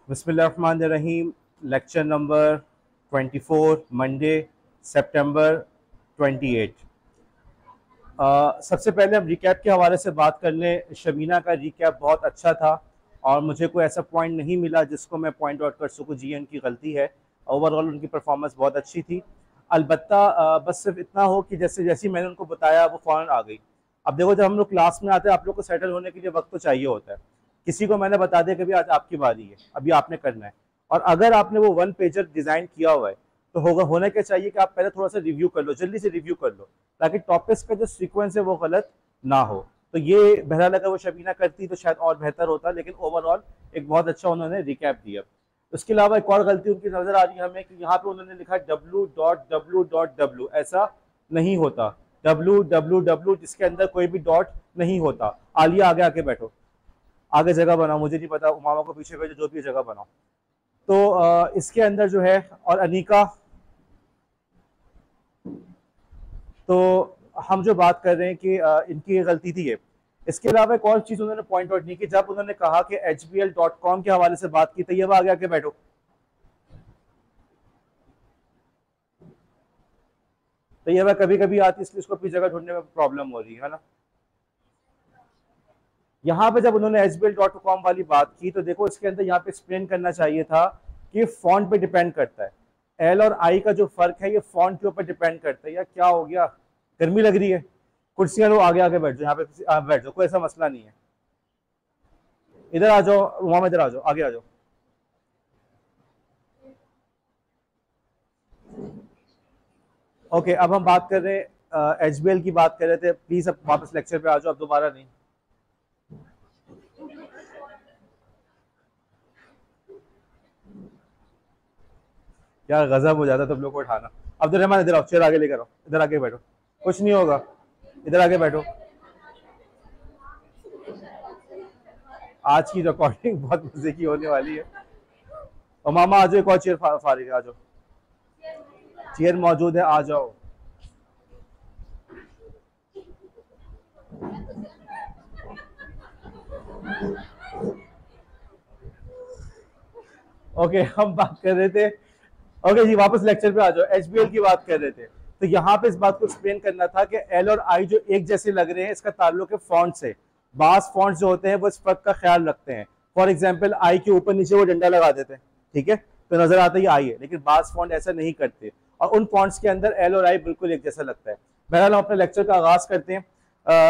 बिस्मिल्लाहिर्रहमानिर्रहीम। Lecture number 24, Monday, सितंबर 28। सबसे पहले हम रिकैप के हवाले से बात कर लें। शबीना का रिकैप बहुत अच्छा था और मुझे कोई ऐसा पॉइंट नहीं मिला जिसको मैं पॉइंट आउट कर सकूँ जी उनकी गलती है। ओवरऑल उनकी परफॉर्मेंस बहुत अच्छी थी। अलबत्ता बस सिर्फ इतना हो कि जैसे जैसे मैंने उनको बताया वो फ़ौरन आ गई। अब देखो, जब हम लोग क्लास में आते हैं आप लोग को सेटल होने के लिए वक्त तो चाहिए होता है। किसी को मैंने बता दिया कि भाई आज आपकी बारी है, अभी आपने करना है। और अगर आपने वो वन पेजर डिज़ाइन किया हुआ है तो होगा होना क्या चाहिए कि आप पहले थोड़ा सा रिव्यू कर लो, जल्दी से रिव्यू कर लो, ताकि टॉपिक्स का जो सीक्वेंस है वो गलत ना हो। तो ये बहरहाल अगर वो शबीना करती तो शायद और बेहतर होता, लेकिन ओवरऑल एक बहुत अच्छा उन्होंने रिकैप दिया। उसके अलावा एक और गलती उनकी नजर आ रही है हमें कि यहाँ पे उन्होंने लिखा www, ऐसा नहीं होता। www जिसके अंदर कोई भी डॉट नहीं होता। आलिया आगे आके बैठो, आगे जगह बनाओ, मुझे नहीं पता, मामा को पीछे भेजो, जो भी जगह बनाओ। तो इसके अंदर जो है, और अनिका, तो हम जो बात कर रहे हैं कि इनकी ये गलती थी ये। इसके अलावा एक और चीज उन्होंने पॉइंट आउट नहीं की, जब उन्होंने कहा कि hbl.com के हवाले से बात की, तैयबा आगे आके बैठो। तैयबा कभी कभी आती, इसलिए उसको अपनी जगह ढूंढने में प्रॉब्लम हो रही है ना। यहाँ पे जब उन्होंने hbl.com वाली बात की तो देखो, इसके अंदर यहाँ पे एक्सप्लेन करना चाहिए था कि फॉन्ट पे डिपेंड करता है। एल और आई का जो फर्क है ये फॉन्ट के ऊपर डिपेंड करता है। यार क्या हो गया, गर्मी लग रही है? कुर्सियां लो, आगे आगे बैठ जाओ, यहाँ पे बैठ जाओ, कोई ऐसा मसला नहीं है। इधर आ जाओ, वहां इधर आ जाओ, आगे आ जाओ। ओके, अब हम बात कर रहे हैं एचबीएल की बात कर रहे थे। प्लीज अब वापस लेक्चर पे आ जाओ, अब दोबारा नहीं। यार गजब हो जाता तुम लोग को उठाना। अब्दुल रहमान इधर आओ, चेयर आगे लेकर आओ, इधर आगे बैठो, कुछ नहीं होगा, इधर आगे बैठो। आज की रिकॉर्डिंग बहुत मजे की होने वाली है। और मामा आ जाओ, एक और चेयर फारिग है, आ जाओ, चेयर मौजूद है, आ जाओ। ओके, हम बात कर रहे थे। ओके जी, वापस लेक्चर पे आ जाओ। एचबीएल की बात कर रहे थे, तो यहाँ पे इस बात को एक्सप्लेन करना था कि एल और आई जो एक जैसे लग रहे हैं, इसका ताल्लुक है फॉन्ट से। बास फॉन्ट जो होते हैं वो इस फर्क का ख्याल रखते हैं। फॉर एग्जाम्पल, आई के ऊपर नीचे वो डंडा लगा देते हैं, ठीक है, तो नजर आता है ये आई है, लेकिन बास फॉन्ट ऐसा नहीं करते। और उन फॉन्ट्स के अंदर एल और आई बिल्कुल एक जैसा लगता है। बहरहाल हम अपने लेक्चर का आगाज करते हैं।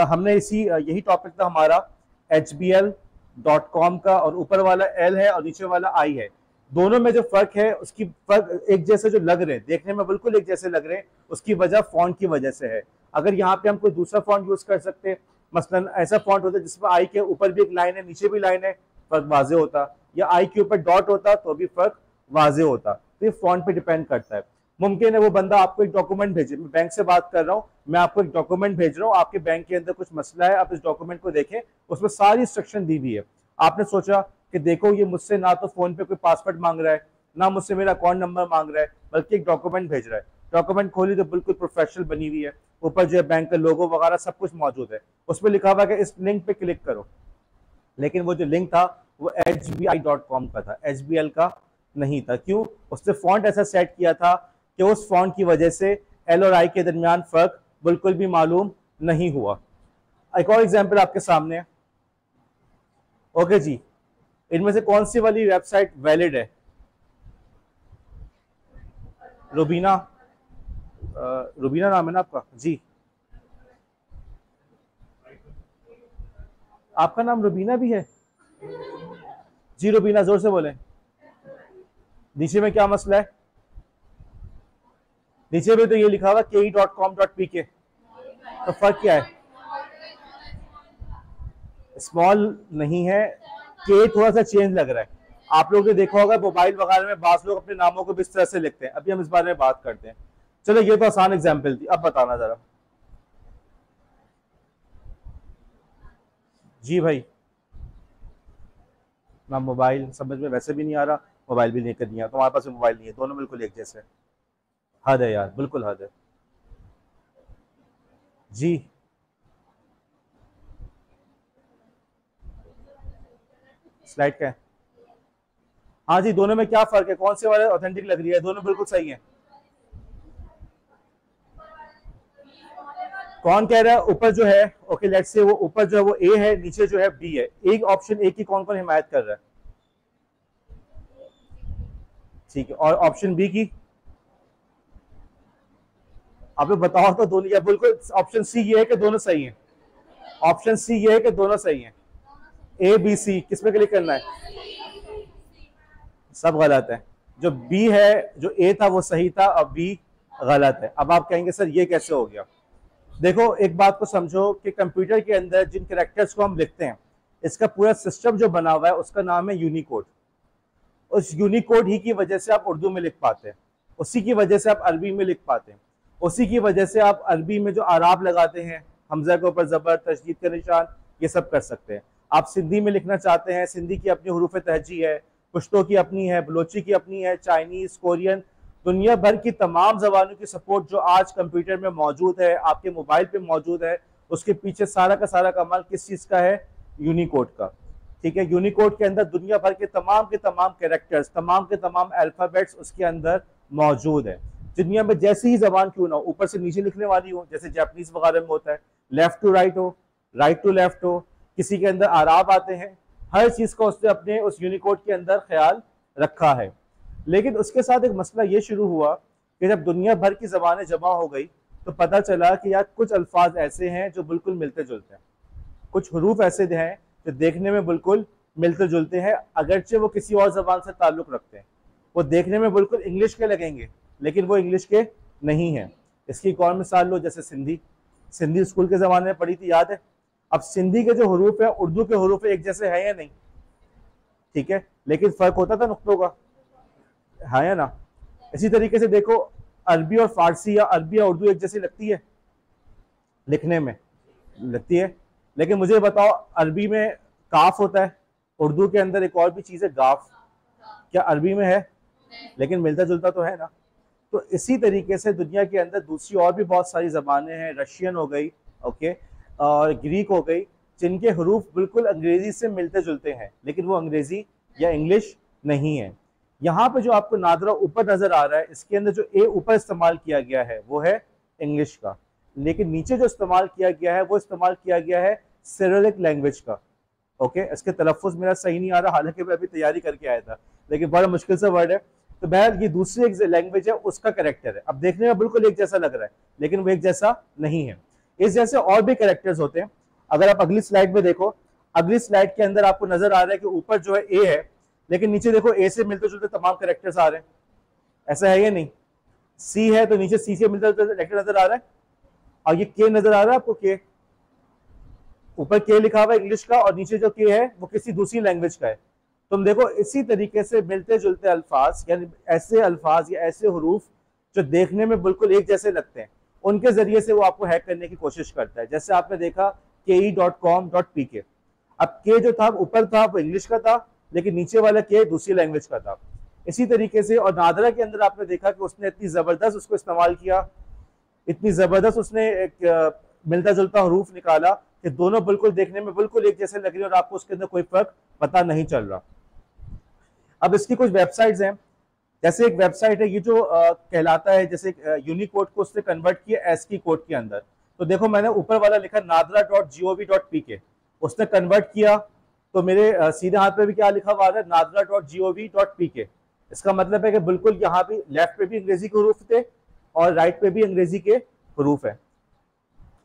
हमने यही टॉपिक था हमारा, hbl.com का, और ऊपर वाला एल है और नीचे वाला आई है। दोनों में जो फर्क है, उसकी फर्क एक जैसे जो लग रहे हैं, देखने में बिल्कुल एक जैसे लग रहे हैं, उसकी वजह फॉन्ट की वजह से है। अगर यहाँ पे हम कोई दूसरा फॉन्ट यूज कर सकते हैं, मसलन ऐसा फॉन्ट होता है जिसमें आई के ऊपर भी एक लाइन है, नीचे भी लाइन है, फर्क वाजे होता। या आई के ऊपर डॉट होता तो भी फर्क वाजे होता। तो ये फॉन्ट पे डिपेंड करता है। मुमकिन है वो बंदा आपको एक डॉक्यूमेंट भेजे, मैं बैंक से बात कर रहा हूँ, मैं आपको एक डॉक्यूमेंट भेज रहा हूँ, आपके बैंक के अंदर कुछ मसला है, आप इस डॉक्यूमेंट को देखें, उसमें सारी इंस्ट्रक्शन दी हुई है। आपने सोचा कि देखो, ये मुझसे ना तो फोन पे कोई पासवर्ड मांग रहा है, ना मुझसे मेरा अकाउंट नंबर मांग रहा है, बल्कि एक डॉक्यूमेंट भेज रहा है। डॉक्यूमेंट खोली तो बिल्कुल प्रोफेशनल बनी हुई है, ऊपर जो है बैंक का लोगो वगैरह सब कुछ मौजूद है। उसमें लिखा हुआ है कि इस लिंक पे क्लिक करो। लेकिन वो जो लिंक था वो hbi.com का था, HBL का नहीं था। क्यों? उसने फॉन्ट ऐसा सेट किया था कि उस फॉन्ट की वजह से एल और आई के दरमियान फर्क बिल्कुल भी मालूम नहीं हुआ। एक और एग्जाम्पल आपके सामने है। ओके जी, इनमें से कौन सी वाली वेबसाइट वैलिड है? रुबीना, रुबीना नाम है ना आपका जी? आपका नाम रुबीना भी है जी? रुबीना, जोर से बोले। नीचे में क्या मसला है? नीचे में तो ये लिखा हुआ ke.com.pk, तो फर्क क्या है? स्मॉल नहीं है, के थोड़ा सा चेंज लग रहा है। आप लोगों ने देखा होगा मोबाइल वगैरह में बास लोग अपने नामों को भी इस तरह से लिखते हैं। अभी हम इस बारे में बात करते हैं। चलो, ये तो आसान एग्जाम्पल थी, अब बताना जरा। जी भाई, ना मोबाइल समझ में वैसे भी नहीं आ रहा, मोबाइल भी लेकर नहीं आया, तुम्हारे पास मोबाइल नहीं है, दोनों बिल्कुल एक जैसे। हद है यार, बिल्कुल हद है जी। स्लाइड का है? हाँ जी, दोनों में क्या फर्क है, कौन से वाले ऑथेंटिक लग रही है? दोनों बिल्कुल सही है। कौन कह रहा है ऊपर जो है, ओके लेट्स से वो ऊपर जो है वो ए है, नीचे जो है बी है। एक ऑप्शन ए की कौन कौन हिमायत कर रहा है? ठीक है, और ऑप्शन बी की? आप लोग बताओ तो दोनों, या बिल्कुल ऑप्शन सी ये है कि दोनों सही हैं? ऑप्शन सी ये है कि दोनों सही हैं। ए बी सी किस पे क्लिक करना है? सब गलत है। जो बी है, जो ए था वो सही था और बी गलत है। अब आप कहेंगे सर ये कैसे हो गया? देखो एक बात को समझो कि कंप्यूटर के अंदर जिन कैरेक्टर्स को हम लिखते हैं, इसका पूरा सिस्टम जो बना हुआ है उसका नाम है यूनिकोड। उस यूनिकोड ही की वजह से आप उर्दू में लिख पाते हैं, उसी की वजह से आप अरबी में लिख पाते हैं, उसी की वजह से आप अरबी में जो आराब लगाते हैं, हमजा के ऊपर जबर, तशदीद का निशान, ये सब कर सकते हैं। आप सिंधी में लिखना चाहते हैं, सिंधी की अपनी हुरूफ तहजी है, पुश्तो की अपनी है, बलोची की अपनी है, चाइनीज, कोरियन, दुनिया भर की तमाम जबानों की सपोर्ट जो आज कंप्यूटर में मौजूद है, आपके मोबाइल पे मौजूद है, उसके पीछे सारा का सारा कमाल किस चीज़ का है? यूनिकोड का। ठीक है, यूनिकोड के अंदर दुनिया भर के तमाम कैरेक्टर्स, तमाम के तमाम अल्फ़ाबेट्स उसके अंदर मौजूद है। दुनिया में जैसी ही जबान क्यों ना हो, ऊपर से नीचे लिखने वाली हो, जैसे जापानीज वगैरह में होता है, लेफ्ट टू राइट हो, राइट टू लेफ्ट हो, किसी के अंदर आराब आते हैं, हर चीज़ का उसने अपने उस यूनिकोड के अंदर ख्याल रखा है। लेकिन उसके साथ एक मसला ये शुरू हुआ कि जब दुनिया भर की ज़बानें जमा हो गई तो पता चला कि यार कुछ अल्फाज ऐसे हैं जो बिल्कुल मिलते जुलते हैं, कुछ हरूफ ऐसे हैं जो देखने में बिल्कुल मिलते जुलते हैं, अगरचे वो किसी और ज़बान से ताल्लुक़ रखते हैं। वो देखने में बिल्कुल इंग्लिश के लगेंगे लेकिन वो इंग्लिश के नहीं हैं। इसकी एक और मिसाल लो, जैसे सिंधी। सिंधी स्कूल के ज़माने में पढ़ी थी, याद है? अब सिंधी के जो हरूफ है उर्दू के हरूफ एक जैसे हैं या नहीं? ठीक है, लेकिन फ़र्क होता था नुक्तों का, हाँ या ना? इसी तरीके से देखो, अरबी और फारसी या अरबी या उर्दू एक जैसी लगती है लिखने में? लगती है। लेकिन मुझे बताओ, अरबी में काफ होता है, उर्दू के अंदर एक और भी चीज़ है गाफ, क्या अरबी में है? लेकिन मिलता जुलता तो है ना। तो इसी तरीके से दुनिया के अंदर दूसरी और भी बहुत सारी ज़बानें हैं, रशियन हो गई, ओके, और ग्रीक हो गई, जिनके हरूफ बिल्कुल अंग्रेज़ी से मिलते जुलते हैं लेकिन वो अंग्रेज़ी या इंग्लिश नहीं है। यहाँ पे जो आपको नादरा ऊपर नजर आ रहा है, इसके अंदर जो ए ऊपर इस्तेमाल किया गया है वो है इंग्लिश का, लेकिन नीचे जो इस्तेमाल किया गया है वो इस्तेमाल किया गया है सिरिलिक लैंग्वेज का। ओके, इसके तलफ़ुज़ मेरा सही नहीं आ रहा, हालांकि मैं अभी तैयारी करके आया था, लेकिन बड़ा मुश्किल से वर्ड है। तो बहरहाल ये दूसरी एक लैंग्वेज है, उसका कैरेक्टर है। अब देखने में बिल्कुल एक जैसा लग रहा है लेकिन वो एक जैसा नहीं है। इस जैसे और भी कैरेक्टर्स होते हैं। अगर आप अगली स्लाइड में देखो, अगली स्लाइड के अंदर आपको नजर आ रहा है कि ऊपर जो है ए है, लेकिन नीचे देखो ए से मिलते जुलते तमाम कैरेक्टर्स आ रहे हैं, ऐसा है या नहीं? सी है तो नीचे सी से मिलते जुलते कैरेक्टर नजर आ रहा है, और ये के नजर आ रहा है आपको, के ऊपर के लिखा हुआ है इंग्लिश का और नीचे जो के है वो किसी दूसरी लैंग्वेज का है। तुम देखो इसी तरीके से मिलते जुलते अल्फाज, यानी ऐसे अल्फाज या ऐसे हरूफ जो देखने में बिल्कुल एक जैसे लगते हैं, उनके जरिए से वो आपको हैक करने की कोशिश करता है। जैसे आपने देखा ke.com.pk, अब के जो था ऊपर था वो इंग्लिश का था लेकिन नीचे वाला के दूसरी लैंग्वेज का था। इसी तरीके से और नादरा के अंदर आपने देखा कि उसने इतनी जबरदस्त उसको इस्तेमाल किया, इतनी जबरदस्त उसने एक मिलता जुलता हरूफ निकाला कि दोनों बिल्कुल देखने में बिल्कुल एक जैसे लग रहे और आपको उसके अंदर कोई फर्क पता नहीं चल रहा। अब इसकी कुछ वेबसाइट्स हैं, जैसे एक वेबसाइट है ये जो कहलाता है, जैसे यूनिकोड को उसने कन्वर्ट किया एस्की कोड के अंदर। तो देखो मैंने ऊपर वाला लिखा nadra.gov.pk, उसने कन्वर्ट किया तो मेरे सीधे हाथ पे भी क्या लिखा हुआ है? nadra.gov.pk। इसका मतलब है कि बिल्कुल यहाँ भी लेफ्ट पे भी अंग्रेजी के हरूफ थे और राइट पे भी अंग्रेजी के हरूफ है।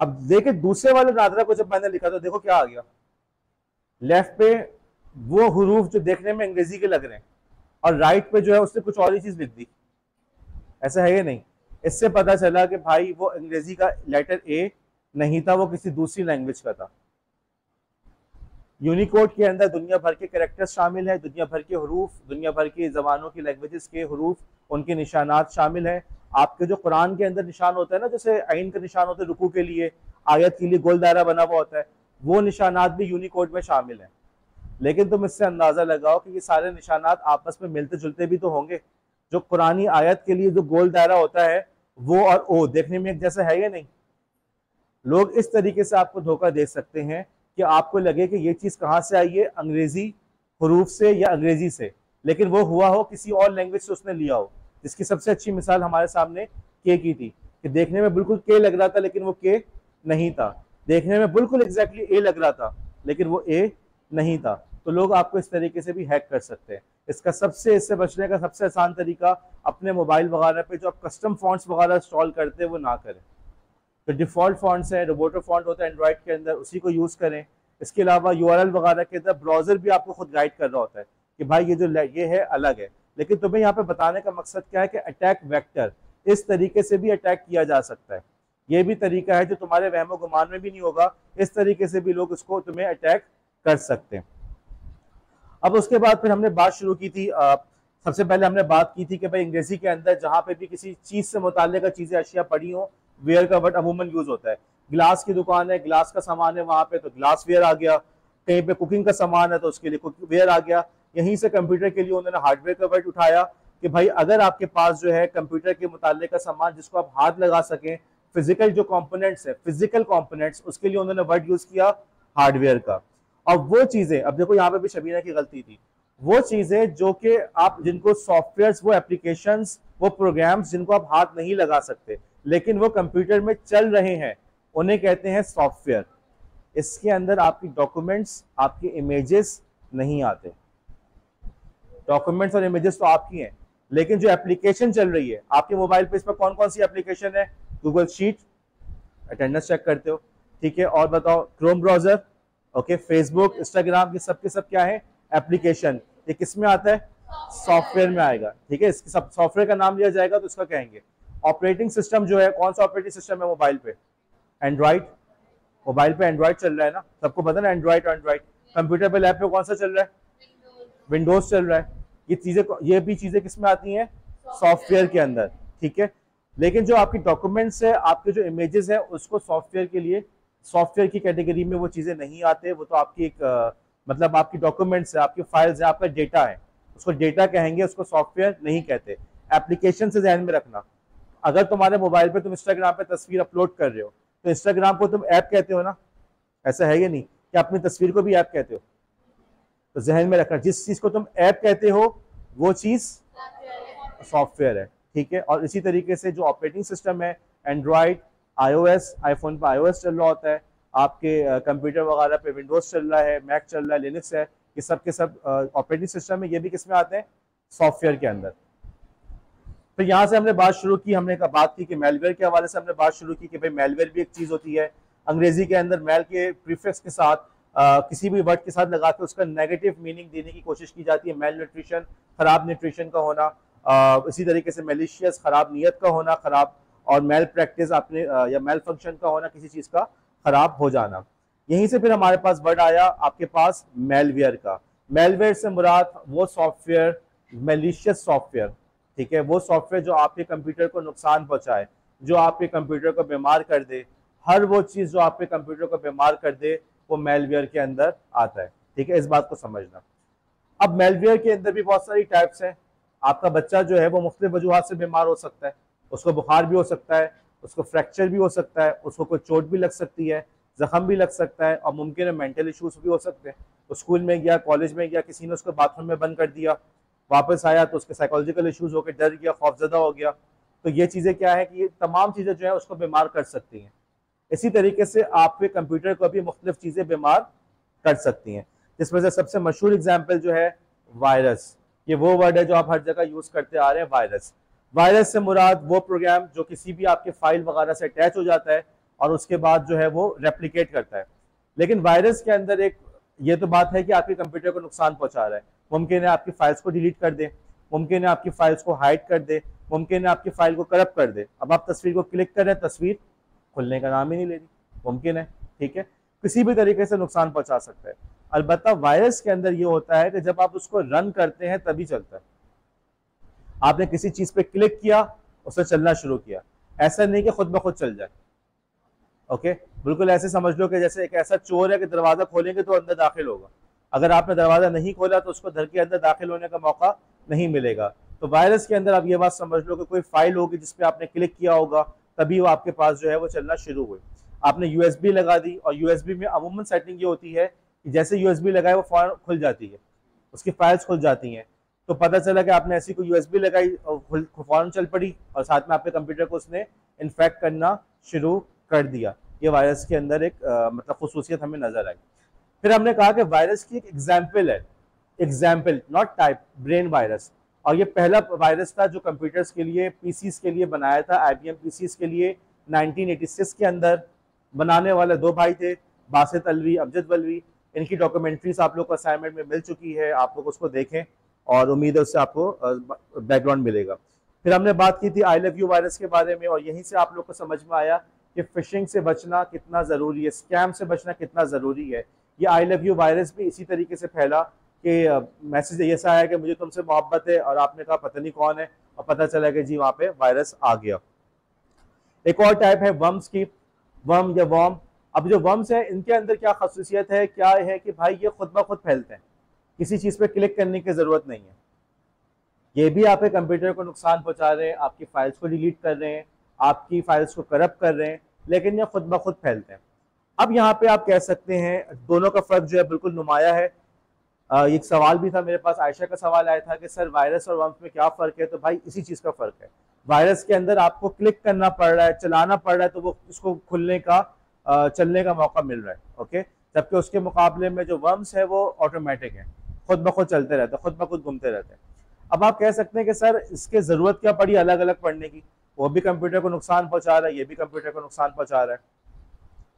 अब देखे दूसरे वाले नादरा को जब मैंने लिखा तो देखो क्या आ गया, लेफ्ट पे वो हरूफ जो देखने में अंग्रेजी के लग रहे हैं और राइट पे जो है उसने कुछ और ही चीज लिख दी। ऐसा है या नहीं? इससे पता चला कि भाई वो अंग्रेजी का लेटर ए नहीं था, वो किसी दूसरी लैंग्वेज का था। यूनिकोड के अंदर दुनिया भर के कैरेक्टर्स शामिल है, दुनिया भर के हरूफ, दुनिया भर की जबानों की लैंग्वेजेस के हरूफ, उनके निशानात शामिल है। आपके जो कुरान के अंदर निशान होता है ना, जैसे आइन का निशान होता है रुकू के लिए, आयत के लिए गोल दायरा बना हुआ होता है, वो निशानात भी यूनिकोड में शामिल है। लेकिन तुम इससे अंदाजा लगाओ कि ये सारे निशानात आपस में मिलते जुलते भी तो होंगे। जो कुरानी आयत के लिए जो गोल दायरा होता है वो और ओ देखने में एक जैसा है या नहीं? लोग इस तरीके से आपको धोखा दे सकते हैं कि आपको लगे कि ये चीज कहाँ से आई है, अंग्रेजी हरूफ से या अंग्रेजी से, लेकिन वो हुआ हो किसी और लैंग्वेज से उसने लिया हो। जिसकी सबसे अच्छी मिसाल हमारे सामने के की थी कि देखने में बिल्कुल के लग रहा था लेकिन वो के नहीं था, देखने में बिल्कुल एग्जैक्टली ए लग रहा था लेकिन वो ए नहीं था। तो लोग आपको इस तरीके से भी हैक कर सकते हैं। इससे बचने का सबसे आसान तरीका, अपने मोबाइल वगैरह पे जो आप कस्टम फॉन्ट्स वगैरह इंस्टॉल करते हैं वो ना करें। तो डिफॉल्ट फॉन्ट्स है, रोबोटो फॉन्ट होता है एंड्रॉइड के अंदर, उसी को यूज करें। इसके अलावा यूआरएल वगैरह के अंदर ब्राउजर भी आपको खुद गाइड कर रहा होता है कि भाई ये है अलग है। लेकिन तुम्हें यहाँ पे बताने का मकसद क्या है कि अटैक वेक्टर इस तरीके से भी अटैक किया जा सकता है। ये भी तरीका है जो तुम्हारे वहमो गुमान में भी नहीं होगा, इस तरीके से भी लोग इसको तुम्हें अटैक कर सकते हैं। अब उसके बाद फिर हमने बात शुरू की थी, सबसे पहले हमने बात की थी कि भाई अंग्रेजी के अंदर जहाँ पे भी किसी चीज से मुताल्लिक़ चीजें अशिया पड़ी हो, वेयर का वर्ड अमूमन यूज होता है। ग्लास की दुकान है, ग्लास का सामान है वहां पे, तो ग्लास वेयर आ गया। कहीं पे कुकिंग का सामान है तो उसके लिए कुकिंग वेयर आ गया। यहीं से कंप्यूटर के लिए उन्होंने हार्डवेयर का वर्ड उठाया कि भाई अगर आपके पास जो है कंप्यूटर के मुताल्लिक़ का सामान जिसको आप हाथ लगा सकें, फिजिकल जो कंपोनेंट्स है, फिजिकल कंपोनेंट्स, उसके लिए उन्होंने वर्ड यूज किया हार्डवेयर का। और वो चीजें, अब देखो यहाँ पे भी शबीना की गलती थी, वो चीजें जो कि आप जिनको सॉफ्टवेयर, वो एप्लीकेशंस, वो प्रोग्राम्स जिनको आप हाथ नहीं लगा सकते लेकिन वो कंप्यूटर में चल रहे हैं, उन्हें कहते हैं सॉफ्टवेयर। इसके अंदर आपकी डॉक्यूमेंट्स, आपकी इमेजेस नहीं आते। डॉक्यूमेंट्स और इमेजेस तो आपकी हैं, लेकिन जो एप्लीकेशन चल रही है आपके मोबाइल पे, इस पर कौन कौन सी एप्लीकेशन है? गूगल शीट, अटेंडेंस चेक करते हो, ठीक है, और बताओ Chrome browser, okay, Facebook, Instagram, ये सब के सब क्या है? एप्लीकेशन। ये किस में आता है? सॉफ्टवेयर में आएगा, ठीक है। इसके सब सॉफ्टवेयर का नाम लिया जाएगा तो इसका कहेंगे ऑपरेटिंग सिस्टम। जो है कौन सा ऑपरेटिंग सिस्टम है मोबाइल पे? एंड्रॉइड। मोबाइल पे एंड्रॉइड चल रहा है ना, सबको पता ना एंड्रॉइड। एंड्रॉइड कंप्यूटर पे, लैप पे कौन सा चल रहा है? विंडोज चल रहा है। ये भी चीजें किस में आती हैं? सॉफ्टवेयर के अंदर, ठीक है। लेकिन जो आपकी डॉक्यूमेंट्स है, आपके जो इमेजेस है, उसको सॉफ्टवेयर के लिए, सॉफ्टवेयर की कैटेगरी में वो चीजें नहीं आते। वो तो आपकी एक मतलब आपकी डॉक्यूमेंट्स है, आपकी फाइल्स है, आपका डेटा है, उसको डेटा कहेंगे, उसको सॉफ्टवेयर नहीं कहते। एप्लीकेशन से ध्यान में रखना, अगर तुम्हारे मोबाइल पे तुम इंस्टाग्राम पे तस्वीर अपलोड कर रहे हो तो इंस्टाग्राम को तुम ऐप कहते हो ना, ऐसा है या नहीं कि अपनी तस्वीर को भी ऐप कहते हो? तो जहन में रखना, जिस चीज को तुम ऐप कहते हो वो चीज सॉफ्टवेयर है, ठीक है। और इसी तरीके से जो ऑपरेटिंग सिस्टम है, एंड्रॉइड, आईओएस, आईफोन पर आईओएस चल रहा होता है, आपके कंप्यूटर वगैरह पे विंडोज चल रहा है, मैक चल रहा है, लिनक्स है, ये सब के सब ऑपरेटिंग सिस्टम है, ये भी किस में आते हैं? सॉफ्टवेयर के अंदर। तो यहाँ से हमने बात शुरू की, हमने बात की कि मेलवेयर के हवाले से हमने बात शुरू की कि भाई मेलवेयर भी एक चीज होती है। अंग्रेजी के अंदर मेल के प्रीफिक्स के साथ किसी भी वर्ड के साथ लगा के उसका नेगेटिव मीनिंग देने की कोशिश की जाती है। मेल न्यूट्रिशन, खराब न्यूट्रिशन का होना, इसी तरीके से मेलिशियस, खराब नीयत का होना, खराब, और मेल प्रैक्टिस आपने या मेल फंक्शन का होना, किसी चीज का खराब हो जाना। यहीं से फिर हमारे पास वर्ड आया आपके पास मेलवेयर का। मेलवेयर से मुराद वो सॉफ्टवेयर, मेलिशियस सॉफ्टवेयर, ठीक है, वो सॉफ्टवेयर जो आपके कंप्यूटर को नुकसान पहुंचाए, जो आपके कंप्यूटर को बीमार कर दे, हर वो चीज जो आपके कंप्यूटर को बीमार कर दे वो मेलवेयर के अंदर आता है, ठीक है। इस बात को समझना। अब मेलवेयर के अंदर भी बहुत सारी टाइप्स हैं। आपका बच्चा जो है वो मुख्तलिफ वजूहात से बीमार हो सकता है, उसको बुखार भी हो सकता है, उसको फ्रैक्चर भी हो सकता है, उसको कोई चोट भी लग सकती है, जख्म भी लग सकता है, और मुमकिन है मेंटल इश्यूज भी हो सकते हैं। तो स्कूल में गया, कॉलेज में गया, किसी ने उसको बाथरूम में बंद कर दिया, वापस आया तो उसके साइकोलॉजिकल इश्यूज होकर डर गया, खौफजदा हो गया। तो ये चीज़ें क्या है कि ये तमाम चीज़ें जो है उसको बीमार कर सकती हैं। इसी तरीके से आपके कंप्यूटर को भी मुख्तलिफ चीज़ें बीमार कर सकती हैं, जिसमें से सबसे मशहूर एग्जाम्पल जो है वायरस। ये वो वर्ड है जो आप हर जगह यूज़ करते आ रहे हैं, वायरस। वायरस से मुराद वो प्रोग्राम जो किसी भी आपके फाइल वगैरह से अटैच हो जाता है और उसके बाद जो है वो रेप्लिकेट करता है। लेकिन वायरस के अंदर एक ये तो बात है कि आपके कंप्यूटर को नुकसान पहुंचा रहा है। मुमकिन है आपकी फाइल्स को डिलीट कर दे, मुमकिन है आपकी फाइल्स को हाइड कर दे, मुमकिन है आपकी फाइल को करप्ट कर दे। अब आप तस्वीर को क्लिक कर रहे हैं, तस्वीर खुलने का नाम ही नहीं ले रही, मुमकिन है, ठीक है, किसी भी तरीके से नुकसान पहुंचा सकता है। अलबत्ता वायरस के अंदर ये होता है कि जब आप उसको रन करते हैं तभी चलता है। आपने किसी चीज पे क्लिक किया, उसने चलना शुरू किया, ऐसा नहीं कि खुद ब खुद चल जाए। ओके, बिल्कुल ऐसे समझ लो कि जैसे एक ऐसा चोर है कि दरवाजा खोलेंगे तो अंदर दाखिल होगा, अगर आपने दरवाजा नहीं खोला तो उसको घर के अंदर दाखिल होने का मौका नहीं मिलेगा। तो वायरस के अंदर आप ये बात समझ लो कि कोई फाइल होगी जिसपे आपने क्लिक किया होगा, तभी वो आपके पास जो है वो चलना शुरू हुई। आपने यूएसबी लगा दी, और यूएसबी में अमूमन सेटिंग ये होती है कि जैसे यूएसबी लगाए वो फौरन खुल जाती है, उसकी फाइल्स खुल जाती हैं। तो पता चला कि आपने ऐसी कोई यूएसबी लगाई और फौरन चल पड़ी और साथ में आपके कंप्यूटर को उसने इन्फेक्ट करना शुरू कर दिया। ये वायरस के अंदर एक मतलब खुसूसियत हमें नजर आई। फिर हमने कहा कि वायरस की एक एग्जाम्पल है, example not type, brain virus. और ये पहला वायरस था जो कंप्यूटर्स के लिए, पीसीस के लिए बनाया था, आईबीएम पीसीस के लिए 1986 के अंदर। बनाने वाले दो भाई थे, बासित अलवी, अमजद वलवी। इनकी डॉक्यूमेंट्रीज आप लोग को असाइनमेंट में मिल चुकी है, आप लोग उसको देखें और उम्मीद है उससे आपको बैकग्राउंड मिलेगा। फिर हमने बात की थी आई लव यू वायरस के बारे में, और यहीं से आप लोग को समझ में आया कि फिशिंग से बचना कितना ज़रूरी है, स्कैम से बचना कितना ज़रूरी है। ये आई लव यू वायरस भी इसी तरीके से फैला कि मैसेज ऐसा आया कि मुझे तुमसे मोहब्बत है, और आपने कहा पता नहीं कौन है, और पता चला कि जी वहाँ पे वायरस आ गया। एक और टाइप है वर्म्स की, वर्म या वर्म। अब जो वर्म्स है इनके अंदर क्या खासियत है, क्या है कि भाई ये खुद ब खुद फैलते हैं, किसी चीज़ पे क्लिक करने की ज़रूरत नहीं है। ये भी आपके कंप्यूटर को नुकसान पहुंचा रहे हैं, आपकी फाइल्स को डिलीट कर रहे हैं, आपकी फाइल्स को करप्ट कर रहे हैं, लेकिन ये खुद ब खुद फैलते हैं। अब यहाँ पे आप कह सकते हैं दोनों का फर्क जो है बिल्कुल नुमाया है। एक सवाल भी था मेरे पास, आयशा का सवाल आया था कि सर वायरस और वर्म्स में क्या फ़र्क है, तो भाई इसी चीज़ का फ़र्क है। वायरस के अंदर आपको क्लिक करना पड़ रहा है, चलाना पड़ रहा है, तो वो उसको खुलने का चलने का मौका मिल रहा है, ओके। जबकि उसके मुकाबले में जो वर्म्स है वो ऑटोमेटिक है, खुद ब खुद चलते रहते हैं, खुद ब खुद घूमते रहते हैं। अब आप कह सकते हैं कि सर इसके ज़रूरत क्या पड़ी अलग अलग पढ़ने की, वो भी कंप्यूटर को नुकसान पहुंचा रहा है, ये भी कंप्यूटर को नुकसान पहुंचा रहा है।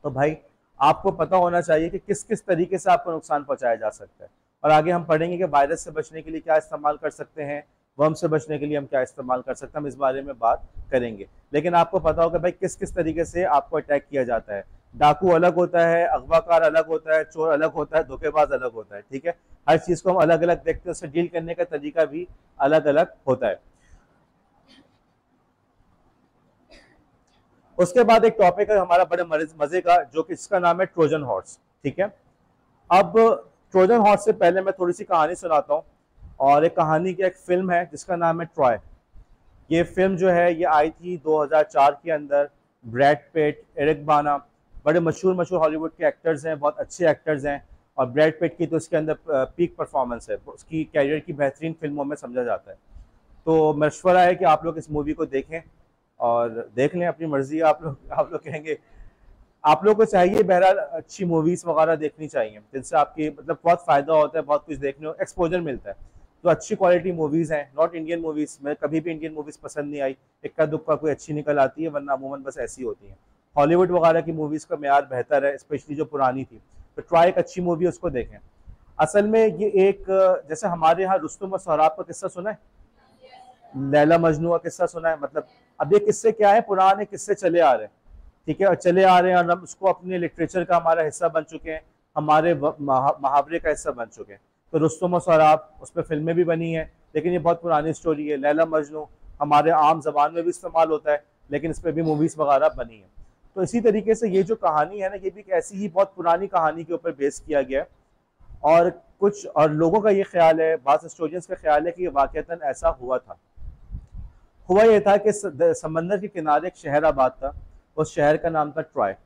तो भाई आपको पता होना चाहिए कि किस किस तरीके से आपको नुकसान पहुंचाया जा सकता है। और आगे हम पढ़ेंगे कि वायरस से बचने के लिए क्या इस्तेमाल कर सकते हैं, वर्म से बचने के लिए हम क्या इस्तेमाल कर सकते हैं, हम इस बारे में बात करेंगे। लेकिन आपको पता होगा भाई किस किस तरीके से आपको अटैक किया जाता है। डाकू अलग होता है, अगवाकार अलग होता है, चोर अलग होता है, धोखेबाज अलग होता है, ठीक है। हर चीज़ को हम अलग अलग देखते हैं, उससे डील करने का तरीका भी अलग अलग होता है। उसके बाद एक टॉपिक है हमारा बड़े मजे का, जो कि इसका नाम है ट्रोजन हॉर्स, ठीक है। अब ट्रोजन हॉर्स से पहले मैं थोड़ी सी कहानी सुनाता हूँ, और एक कहानी की एक फिल्म है जिसका नाम है ट्रॉय। ये फिल्म जो है ये आई थी 2004 के अंदर। ब्रैड पिट, एरिक बाना, बड़े मशहूर हॉलीवुड के एक्टर्स हैं, बहुत अच्छे एक्टर्स हैं। और ब्रैड पिट की तो इसके अंदर पीक परफॉर्मेंस है, उसकी कैरियर की बेहतरीन फिल्मों में समझा जाता है। तो मशवरा है कि आप लोग इस मूवी को देखें और देख लें, अपनी मर्जी है, आप लोग कहेंगे। आप लोग को चाहिए बहरहाल अच्छी मूवीज वगैरह देखनी चाहिए, जिनसे आपकी मतलब बहुत फायदा होता है, बहुत कुछ देखने को एक्सपोजर मिलता है। तो अच्छी क्वालिटी मूवीज हैं, नॉट इंडियन मूवीज। मैं कभी भी इंडियन मूवीज पसंद नहीं आई, इक्का दुक्का कोई अच्छी निकल आती है, वरना अमूमन बस ऐसी होती है। हॉलीवुड वगैरह की मूवीज का मेयार बेहतर है, स्पेशली जो पुरानी थी। तो ट्राई एक अच्छी मूवी, उसको देखें। असल में ये एक जैसे हमारे यहाँ रुस्तुम और सोहराब का किस्सा सुना है, लैला मजनू का किस्सा सुना है। मतलब अब ये किस्से क्या है, पुराने किस्से चले आ रहे हैं, ठीक है, और चले आ रहे हैं, और हम उसको अपने लिटरेचर का हमारा हिस्सा बन चुके हैं, हमारे मुहावरे का हिस्सा बन चुके हैं। तो रुस्तुम और सोहराब, उस पर फिल्में भी बनी हैं, लेकिन ये बहुत पुरानी स्टोरी है। लैला मजनू हमारे आम जबान में भी इस्तेमाल होता है, लेकिन इस पर भी मूवीज़ वगैरह बनी है। तो इसी तरीके से ये जो कहानी है ना, ये भी एक ऐसी ही बहुत पुरानी कहानी के ऊपर बेस किया गया है। और कुछ और लोगों का ये ख्याल है, बाज़ हिस्टोरियंस का ख्याल है कि ये वाक़तन ऐसा हुआ था। हुआ यह था कि समंदर के किनारे एक शहर आबाद था, उस शहर का नाम था ट्रॉय।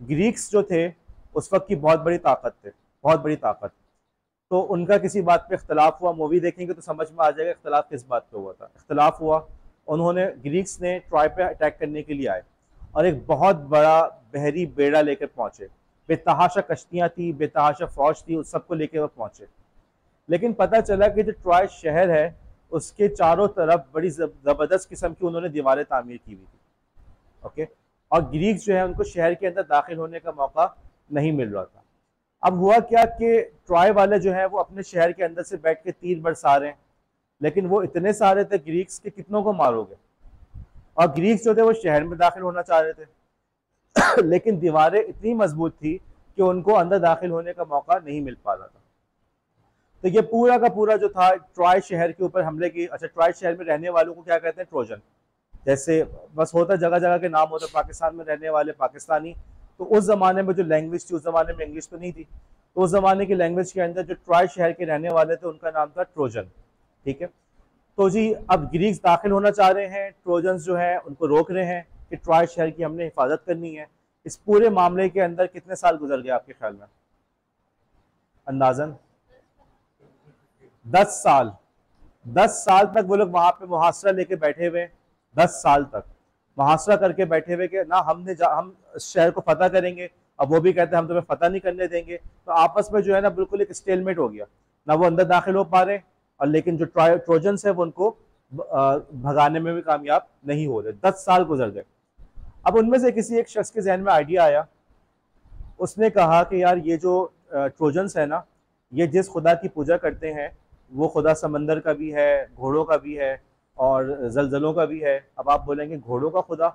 ग्रीक्स जो थे उस वक्त की बहुत बड़ी ताकत थे, बहुत बड़ी ताकत। तो उनका किसी बात पे इख्तलाफ हुआ, मूवी देखेंगे तो समझ में आ जाएगा इख्तलाफ किस बात पे हुआ था। इख्तलाफ हुआ, उन्होंने ग्रीक्स ने ट्रॉय पे अटैक करने के लिए आए, और एक बहुत बड़ा बहरी बेड़ा लेकर पहुंचे। बेतहाशा कश्तियाँ थी, बेतहाशा फौज थी, उस सबको लेके वो पहुंचे। लेकिन पता चला कि जो ट्रॉय शहर है उसके चारों तरफ बड़ी ज़बरदस्त किस्म की उन्होंने दीवारें तामीर की हुई थी, ओके। और ग्रीक्स जो है उनको शहर के अंदर दाखिल होने का मौका नहीं मिल रहा था। अब हुआ क्या कि ट्रॉय वाले जो है वो अपने शहर के अंदर से बैठ के तीर बरसा रहे हैं, लेकिन वो इतने सारे थे ग्रीक्स के, कितनों को मारोगे। और ग्रीक्स जो थे वो शहर में दाखिल होना चाह रहे थे लेकिन दीवारें इतनी मजबूत थी कि उनको अंदर दाखिल होने का मौका नहीं मिल पा रहा था। तो ये पूरा का पूरा जो था ट्रॉय शहर के ऊपर हमले की। अच्छा, ट्रॉय शहर में रहने वालों को क्या कहते हैं, ट्रोजन। जैसे बस होता, जगह जगह के नाम होते, पाकिस्तान में रहने वाले पाकिस्तानी। तो उस जमाने में जो लैंग्वेज थी, उस जमाने में इंग्लिश तो नहीं थी, तो उस जमाने की लैंग्वेज के अंदर जो ट्रॉय शहर के रहने वाले थे उनका नाम था ट्रोजन, ठीक है। तो जी अब ग्रीक्स दाखिल होना चाह रहे हैं, ट्रोजन्स जो है उनको रोक रहे हैं कि ट्रॉय शहर की हमने हिफाजत करनी है। इस पूरे मामले के अंदर कितने साल गुजर गए आपके ख्याल में, अंदाजन 10 साल। 10 साल तक वो लोग वहां पे मुहासरा लेके बैठे हुए हैं। 10 साल तक मुहासरा करके बैठे हुए कि ना हम शहर को फतह करेंगे। अब वो भी कहते हैं हम तुम्हें फतह नहीं करने देंगे। तो आपस में जो है ना बिल्कुल एक स्टेलमेट हो गया, ना वो अंदर दाखिल हो पा रहे, और लेकिन जो ट्रोजन्स है वो उनको भगाने में भी कामयाब नहीं हो रहे। 10 साल गुजर गए। अब उनमें से किसी एक शख्स के जहन में आइडिया आया। उसने कहा कि यार ये जो ट्रोजन्स है ना, ये जिस खुदा की पूजा करते हैं वो खुदा समंदर का भी है, घोड़ों का भी है और जलजलों का भी है। अब आप बोलेंगे घोड़ों का खुदा,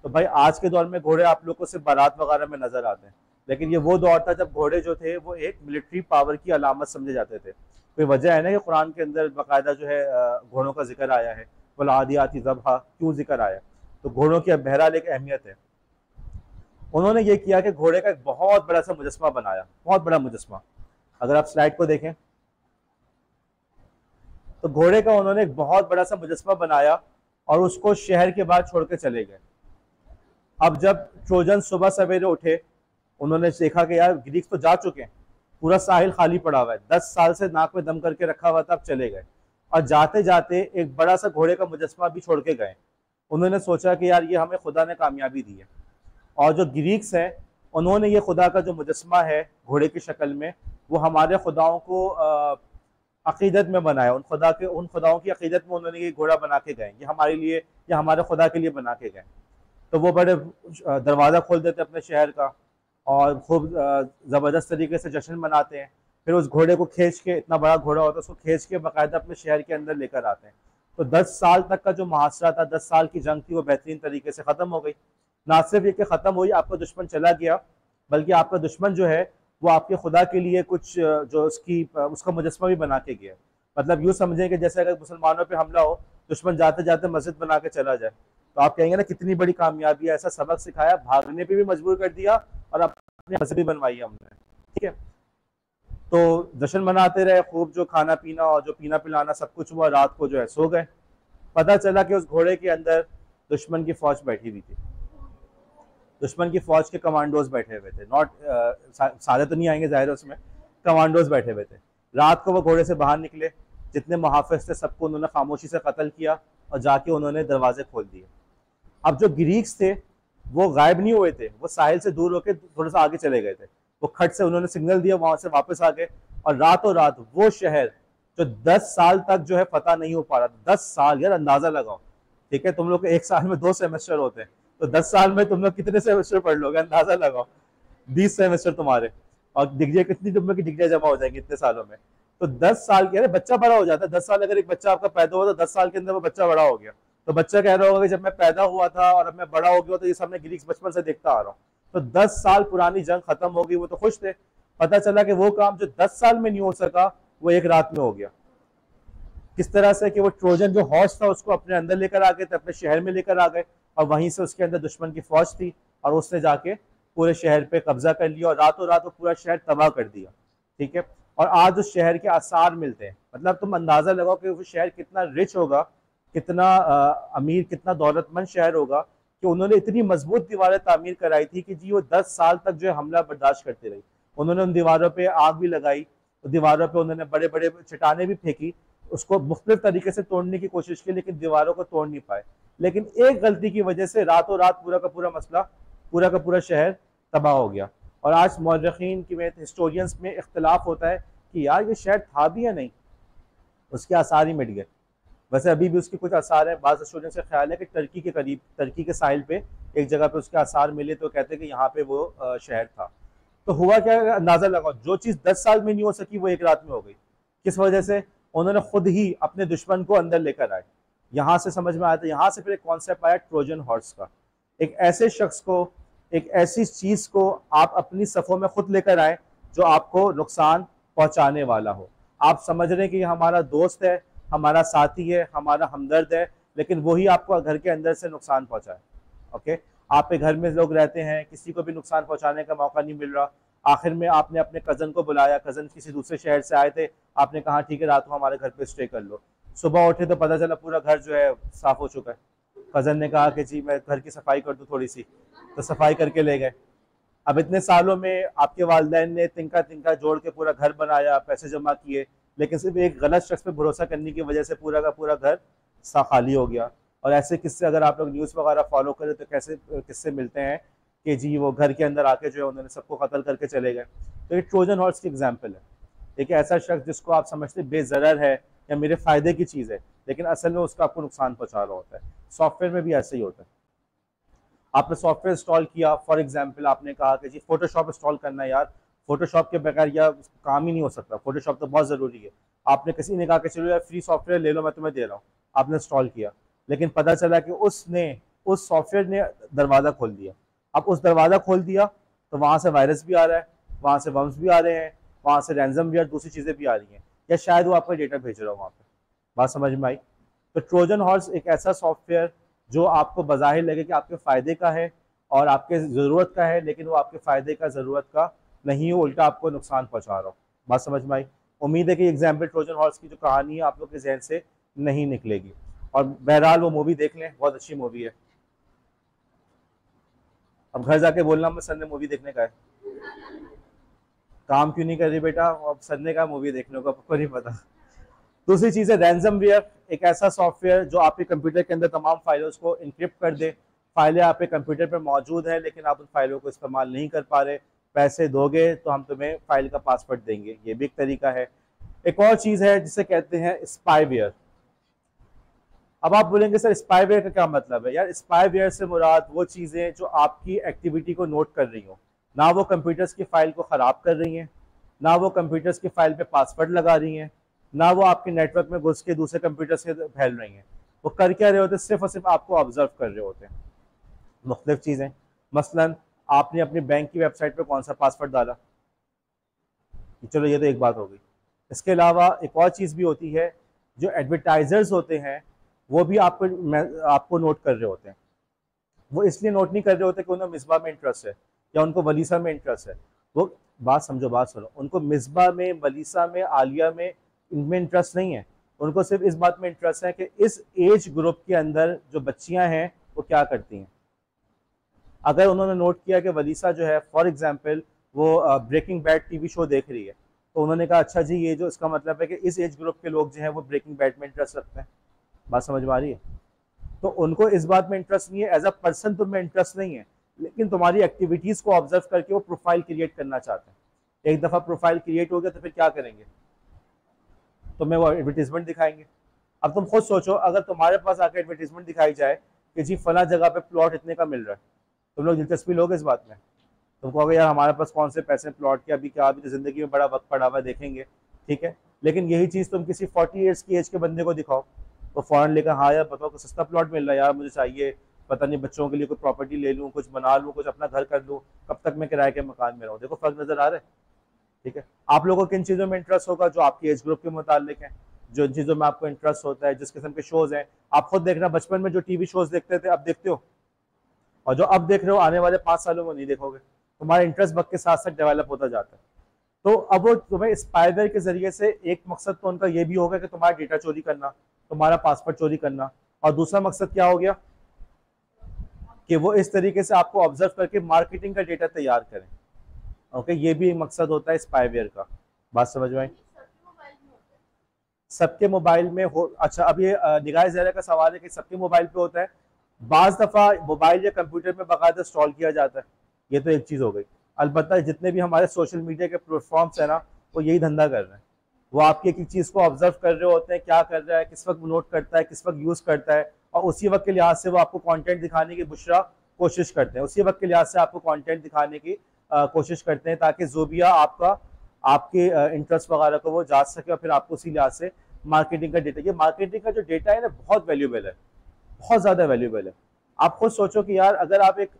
तो भाई आज के दौर में घोड़े आप लोग को सिर्फ बारात वगैरह में नजर आते हैं, लेकिन ये वो दौर था जब घोड़े जो थे वो एक मिलिट्री पावर की अलामत समझे जाते थे। कोई वजह है ना कि कुरान के अंदर बाकायदा जो है घोड़ों का जिक्र आया है, वल आदियाती ज़बहा, क्यों जिक्र आया? तो घोड़ों की बहरहाल एक अहमियत है। उन्होंने ये किया कि घोड़े का एक बहुत बड़ा सा मुजस्मा बनाया, बहुत बड़ा मुजस्मा। अगर आप स्लाइड को देखें तो घोड़े का उन्होंने एक बहुत बड़ा सा मुजस्मा बनाया और उसको शहर के बाहर छोड़ के चले गए। अब जब ट्रोजन सुबह सवेरे उठे, उन्होंने देखा कि यार ग्रीक्स तो जा चुके हैं, पूरा साहिल खाली पड़ा हुआ है, 10 साल से नाक में दम करके रखा हुआ था, अब चले गए। और जाते जाते एक बड़ा सा घोड़े का मुजस्मा भी छोड़ के गए। उन्होंने सोचा कि यार ये हमें खुदा ने कामयाबी दी है। और जो ग्रीक्स हैं उन्होंने ये खुदा का जो मुजस्मा है घोड़े की शक्ल में, वो हमारे खुदाओं को अकीदत में बनाया। उन खुदाओं की अकीदत में उन्होंने ये घोड़ा बना के गए, ये हमारे लिए, ये हमारे खुदा के लिए बना के गए। तो वो बड़े दरवाज़ा खोल देते अपने शहर का और खूब ज़बरदस्त तरीके से जश्न मनाते हैं। फिर उस घोड़े को खींच के, इतना बड़ा घोड़ा होता है, उसको खींच के बाकायदा अपने शहर के अंदर लेकर आते हैं। तो 10 साल तक का जो मुहासरा था, 10 साल की जंग थी, वो बेहतरीन तरीके से ख़त्म हो गई। ना सिर्फ ये कि ख़त्म हुई, आपका दुश्मन चला गया, बल्कि आपका दुश्मन जो है वो आपके खुदा के लिए कुछ जो उसका मुजस्मा भी बना के गया। मतलब यूँ समझें कि जैसे अगर मुसलमानों पे हमला हो, दुश्मन जाते जाते मस्जिद बना के चला जाए, तो आप कहेंगे ना कितनी बड़ी कामयाबी है, ऐसा सबक सिखाया, भागने पे भी मजबूर कर दिया और अपनी मस्जिद भी बनवाई हमने। ठीक है, तो जश्न मनाते रहे खूब, जो खाना पीना और जो पीना पिलाना सब कुछ हुआ। रात को जो है सो गए। पता चला कि उस घोड़े के अंदर दुश्मन की फौज बैठी हुई थी, दुश्मन की फौज के कमांडोज बैठे हुए थे। नॉट सारे तो नहीं आएंगे जाहिर है, उसमें कमांडोज बैठे हुए थे। रात को वो घोड़े से बाहर निकले, जितने मुहाफिज थे सबको उन्होंने खामोशी से कत्ल किया और जाके उन्होंने दरवाजे खोल दिए। अब जो ग्रीक्स थे वो गायब नहीं हुए थे, वो साहिल से दूर होकर थोड़ा सा आगे चले गए थे। वो खट से उन्होंने सिग्नल दिया, वहां से वापस आ गए और रातों रात वो शहर जो 10 साल तक जो है पता नहीं हो पा रहा था। 10 साल, यार अंदाजा लगाओ। ठीक है, तुम लोग एक साल में 2 सेमेस्टर होते हैं, तो 10 साल में तुम लोग कितने सेमेस्टर पढ़ लोगे? अंदाजा लगाओ, 20 सेमेस्टर तुम्हारे, और डिग्रियां कितनी तुम लोग की डिग्रियां जमा हो जाएंगी इतने सालों में। तो 10 साल के, अरे बच्चा बड़ा हो जाता है। 10 साल, अगर एक बच्चा आपका पैदा हुआ तो 10 साल के अंदर वो बच्चा बड़ा हो गया, तो बच्चा कह रहा होगा कि जब मैं पैदा हुआ था और अब मैं बड़ा हो गया, तो ये सब मैं ग्रीक्स बचपन से देखता आ रहा हूँ। तो 10 साल पुरानी जंग खत्म हो गई, वो तो खुश थे। पता चला कि वो काम जो 10 साल में नहीं हो सका, वो एक रात में हो गया। किस तरह से कि वो ट्रोजन जो हॉर्स था उसको अपने अंदर लेकर आ गए थे, अपने शहर में लेकर आ गए, और वहीं से उसके अंदर दुश्मन की फौज थी और उसने जाके पूरे शहर पे कब्जा कर लिया और रातों रात वो पूरा शहर तबाह कर दिया। ठीक है, और आज उस शहर के आसार मिलते हैं। मतलब तुम अंदाजा लगाओ कि वो शहर कितना रिच होगा, कितना अमीर, कितना दौलतमंद शहर होगा, कि उन्होंने इतनी मजबूत दीवारें तामीर कराई थी कि जी वो 10 साल तक जो है हमला बर्दाश्त करती रही। उन्होंने उन दीवारों पे आग भी लगाई, तो दीवारों पे उन्होंने बड़े बड़े चट्टाने भी फेंकी, उसको मुख्तलिफ तरीके से तोड़ने की कोशिश की, लेकिन दीवारों को तोड़ नहीं पाए। लेकिन एक गलती की वजह से रातों रात पूरा का पूरा मसला, पूरा का पूरा शहर तबाह हो गया। और आज मौरखीन की में, हिस्टोरियंस में इख्तलाफ होता है कि यार ये शहर था भी या नहीं, उसके आसार ही मिट गए। वैसे अभी भी उसके कुछ आसार हैं। बाज़ हिस्टोरियंस का ख्याल है कि टर्की के करीब, टर्की के साहिल पे एक जगह पे उसके आसार मिले, तो कहते हैं कि यहाँ पे वो शहर था। तो हुआ क्या, अंदाजा लगाओ, जो चीज़ 10 साल में नहीं हो सकी वो एक रात में हो गई। किस वजह से? उन्होंने खुद ही अपने दुश्मन को अंदर लेकर आए। यहाँ से समझ में आया था, यहाँ से फिर एक कॉन्सेप्ट आया ट्रोजन हॉर्स का। एक ऐसे शख्स को, एक ऐसी चीज़ को आप अपनी सफ़ों में खुद लेकर आए जो आपको नुकसान पहुँचाने वाला हो। आप समझ रहे हैं कि हमारा दोस्त है, हमारा साथी है, हमारा हमदर्द है, लेकिन वही आपको घर के अंदर से नुकसान पहुँचाए। ओके, आपके घर में लोग रहते हैं, किसी को भी नुकसान पहुँचाने का मौका नहीं मिल रहा। आखिर में आपने अपने कज़न को बुलाया, कज़न किसी दूसरे शहर से आए थे, आपने कहा ठीक है रात को हमारे घर पे स्टे कर लो। सुबह उठे तो पता चला पूरा घर जो है साफ़ हो चुका है। कज़न ने कहा कि जी मैं घर की सफाई कर दूँ थोड़ी सी, तो सफाई करके ले गए। अब इतने सालों में आपके वालिदैन ने तिनका तिनका जोड़ के पूरा घर बनाया, पैसे जमा किए, लेकिन सिर्फ एक गलत शख्स पे भरोसा करने की वजह से पूरा का पूरा घर सा खाली हो गया। और ऐसे किस्से अगर आप लोग न्यूज़ वगैरह फॉलो करें तो कैसे किस्से मिलते हैं कि जी वो घर के अंदर आके जो है उन्होंने सबको कत्ल करके चले गए। तो ये ट्रोजन हॉर्स की एग्जाम्पल है। एक ऐसा शख्स जिसको आप समझते बेज़रर है या मेरे फ़ायदे की चीज़ है, लेकिन असल में उसका आपको नुकसान पहुंचा रहा होता है। सॉफ्टवेयर में भी ऐसे ही होता है। आपने सॉफ्टवेयर इंस्टॉल किया, फॉर एग्जांपल आपने कहा कि जी फोटोशॉप इंस्टॉल करना है यार, फोटोशॉप के बगैर यार काम ही नहीं हो सकता, फोटोशॉप तो बहुत ज़रूरी है। आपने किसी ने कहा कि चलो यार फ्री सॉफ्टवेयर ले लो, मैं तुम्हें दे रहा हूँ, आपने इंस्टॉल किया, लेकिन पता चला कि उस सॉफ्टवेयर ने दरवाज़ा खोल दिया। अब उस दरवाज़ा खोल दिया तो वहाँ से वायरस भी आ रहा है, वहाँ से वर्म्स भी आ रहे हैं, वहाँ से रैंसमवेयर दूसरी चीज़ें भी आ रही हैं, या शायद वो आपका डेटा भेज रहा हो वहाँ पर। बात समझ में आई? तो ट्रोजन हॉर्स एक ऐसा सॉफ्टवेयर जो आपको बज़ाहिर लगे कि आपके फ़ायदे का है और आपके ज़रूरत का है, लेकिन वो आपके फ़ायदे का ज़रूरत का नहीं हो, उल्टा आपको नुकसान पहुंचा रहा हो। बात समझ में आई? उम्मीद है कि एग्जाम्पल ट्रोजन हॉर्स की जो कहानी है आप लोग के जहन से नहीं निकलेगी। और बहरहाल वो मूवी देख लें, बहुत अच्छी मूवी है। अब घर जाके बोलना मैं सर ने मूवी देखने का है, काम क्यों नहीं कर रही बेटा, अब सर ने कहा मूवी देखने को, आपको नहीं पता। दूसरी चीज़ है रैंसमवेयर, एक ऐसा सॉफ्टवेयर जो आपके कंप्यूटर के अंदर तमाम फाइलों को इनक्रिप्ट कर दे। फाइलें आपके कंप्यूटर पर मौजूद हैं लेकिन आप उन फाइलों को इस्तेमाल नहीं कर पा रहे, पैसे दोगे तो हम तुम्हें फाइल का पासवर्ड देंगे, ये भी एक तरीका है। एक और चीज़ है जिसे कहते हैं स्पाईवेयर। अब आप बोलेंगे सर स्पाईवेयर का क्या मतलब है? यार स्पाईवेयर से मुराद वो चीज़ें जो आपकी एक्टिविटी को नोट कर रही हो, ना वो कंप्यूटर्स की फाइल को ख़राब कर रही हैं, ना वो कंप्यूटर्स की फाइल पे पासवर्ड लगा रही हैं, ना वो आपके नेटवर्क में घुस के दूसरे कंप्यूटर से फैल रही हैं। वो कर क्या रहे होते हैं? सिर्फ और सिर्फ आपको ऑब्जर्व कर रहे होते हैं मुख्तलिफ चीज़ें। मसलन आपने अपनी बैंक की वेबसाइट पर कौन सा पासवर्ड डाला, चलो ये तो एक बात हो गई। इसके अलावा एक और चीज़ भी होती है, जो एडवर्टाइजर्स होते हैं वो भी आपको नोट कर रहे होते हैं। वो इसलिए नोट नहीं कर रहे होते कि उन्हें मिसबा में इंटरेस्ट है या उनको वलीसा में इंटरेस्ट है। वो बात समझो, बात सुनो, उनको मिसबा में, वलीसा में, आलिया में, इनमें इंटरेस्ट नहीं है। उनको सिर्फ इस बात में इंटरेस्ट है कि इस एज ग्रुप के अंदर जो बच्चियां हैं वो क्या करती हैं। अगर उन्होंने नोट किया कि वलीसा जो है फॉर एग्जांपल वो ब्रेकिंग बैड टीवी शो देख रही है, तो उन्होंने कहा अच्छा जी ये जो इसका मतलब है कि इस एज ग्रुप के लोग जो है वो ब्रेकिंग बैड में इंटरेस्ट रखते हैं। बात समझ में आ रही है? तो उनको इस बात में इंटरेस्ट नहीं है, एज अ पर्सन तुम्हें इंटरेस्ट नहीं है, लेकिन तुम्हारी एक्टिविटीज़ को ऑब्जर्व करके वो प्रोफाइल क्रिएट करना चाहते हैं। एक दफ़ा प्रोफाइल क्रिएट हो गया तो फिर क्या करेंगे? तुम्हें वो एडवर्टीजमेंट दिखाएंगे। अब तुम खुद सोचो, अगर तुम्हारे पास आकर एडवर्टीजमेंट दिखाई जाए कि जी फला जगह पे प्लॉट इतने का मिल रहा है, तुम लोग दिलचस्पी लोगे इस बात में? तुम कहोगे यार हमारे पास कौन से पैसे प्लॉट के, अभी क्या, अभी तो ज़िंदगी में बड़ा वक्त पड़ा हुआ है, देखेंगे, ठीक है। लेकिन यही चीज़ तुम किसी 40 ईयर्स की एज के बंदे को दिखाओ, तो फ़ौरन लेकर हाँ यार बताओ, कुछ सस्ता प्लॉट मिल रहा है यार, मुझे चाहिए, पता नहीं बच्चों के लिए कोई प्रॉपर्टी ले लूँ, कुछ बना लूँ, कुछ अपना घर कर लूँ, कब तक मैं किराए के मकान में रहूँ। देखो फ़र्क नज़र आ रहा है, ठीक है। आप लोगों को किन चीज़ों में इंटरेस्ट होगा? जो आपकी एज ग्रुप के मुतालिक है, जो इन चीज़ों में आपको इंटरेस्ट होता है, जिस किस्म के शोज़ हैं। आप खुद देखना, बचपन में जो टीवी शोज़ देखते थे अब देखते हो, और जो अब देख रहे हो आने वाले 5 सालों में नहीं देखोगे। तुम्हारा इंटरेस्ट वक्त के साथ साथ डेवलप होता जाता है। तो अब वो तुम्हें स्पाईवेयर के जरिए से, एक मकसद तो उनका ये भी होगा कि तुम्हारा डेटा चोरी करना, तुम्हारा पासवर्ड चोरी करना, और दूसरा मकसद क्या हो गया कि वो इस तरीके से आपको ऑब्जर्व करके मार्केटिंग का डेटा तैयार करें। ओके, ये भी एक मकसद होता है स्पाईवेयर का। बात समझ में आई? सबके मोबाइल में हो? अच्छा, अब ये निगाह ज़रा का सवाल है कि सबके मोबाइल पे होता है। बाज़ दफ़ा मोबाइल या कंप्यूटर में बाकायदा इंस्टॉल किया जाता है, ये तो एक चीज़ हो गई। अलबत्ता जितने भी हमारे सोशल मीडिया के प्लेटफॉर्म्स हैं ना, वो यही धंधा कर रहे हैं। वो आपकी एक एक चीज़ को ऑब्जर्व कर रहे होते हैं, क्या कर रहा है, किस वक्त नोट करता है, किस वक्त यूज़ करता है, और उसी वक्त के लिहाज से वो आपको कंटेंट दिखाने की बुशरा कोशिश करते हैं, उसी वक्त के लिहाज से आपको कंटेंट दिखाने की कोशिश करते हैं, ताकि ज़ोबिया आपके इंटरेस्ट वगैरह को वो जांच सके और फिर आपको उसी लिहाज से मार्केटिंग का डेटा, ये मार्केटिंग का जो डेटा है ना बहुत वैल्यूबल है, बहुत ज़्यादा वैल्यूबल है। आप खुद सोचो कि यार अगर आप एक